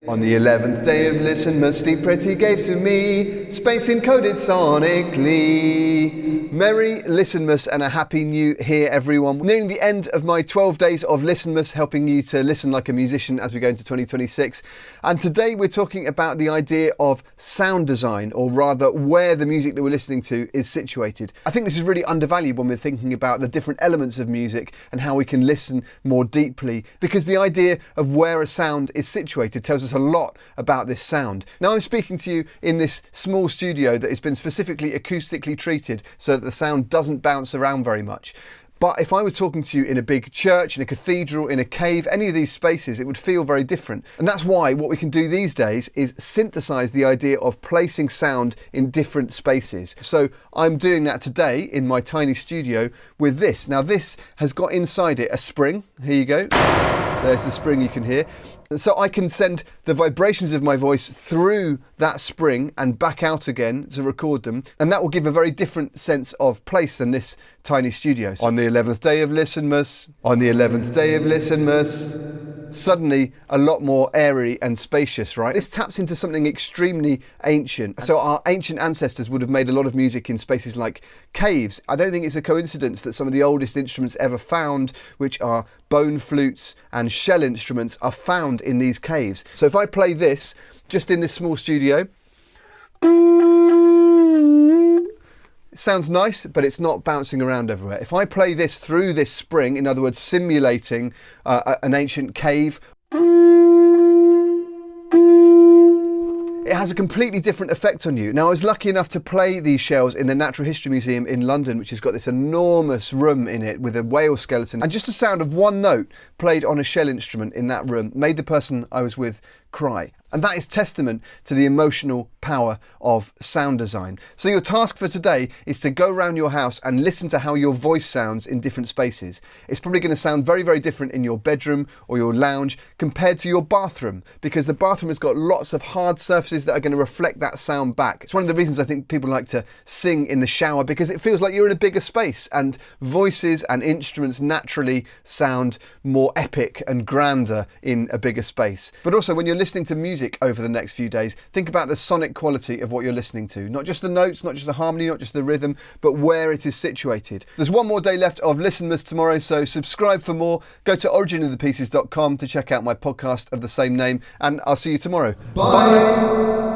On the 11th day of LISTENMAS, Steve Pretty gave to me space encoded sonically. Merry LISTENMAS and a happy new year, everyone. Nearing the end of my 12 days of LISTENMAS, helping you to listen like a musician as we go into 2026. And today we're talking about the idea of sound design, or rather where the music that we're listening to is situated. I think this is really undervalued when we're thinking about the different elements of music and how we can listen more deeply, because the idea of where a sound is situated tells us a lot about this sound. Now, I'm speaking to you in this small studio that has been specifically acoustically treated so that the sound doesn't bounce around very much. But if I were talking to you in a big church, in a cathedral, in a cave, any of these spaces, it would feel very different. And that's why what we can do these days is synthesize the idea of placing sound in different spaces. So I'm doing that today in my tiny studio with this. Now, this has got inside it a spring. Here you go. There's the spring you can hear. And so I can send the vibrations of my voice through that spring and back out again to record them. And that will give a very different sense of place than this tiny studio. On the 11th day of LISTENMAS, on the 11th day of LISTENMAS, suddenly a lot more airy and spacious, right? This taps into something extremely ancient. So our ancient ancestors would have made a lot of music in spaces like caves. I don't think it's a coincidence that some of the oldest instruments ever found, which are bone flutes and shell instruments, are found in these caves. So if I play this just in this small studio, it sounds nice, but it's not bouncing around everywhere. If I play this through this spring, in other words, simulating an ancient cave, it has a completely different effect on you. Now, I was lucky enough to play these shells in the Natural History Museum in London, which has got this enormous room in it with a whale skeleton. And just the sound of one note played on a shell instrument in that room made the person I was with cry. And that is testament to the emotional power of sound design. So your task for today is to go around your house and listen to how your voice sounds in different spaces. It's probably going to sound very, very different in your bedroom or your lounge compared to your bathroom, because the bathroom has got lots of hard surfaces that are going to reflect that sound back. It's one of the reasons I think people like to sing in the shower, because it feels like you're in a bigger space, and voices and instruments naturally sound more epic and grander in a bigger space. But also, when you're listening to music over the next few days, think about the sonic quality of what you're listening to. Not just the notes, not just the harmony, not just the rhythm, but where it is situated. There's one more day left of LISTENMAS tomorrow, so subscribe for more. Go to originofthepieces.com to check out my podcast of the same name, and I'll see you tomorrow. Bye!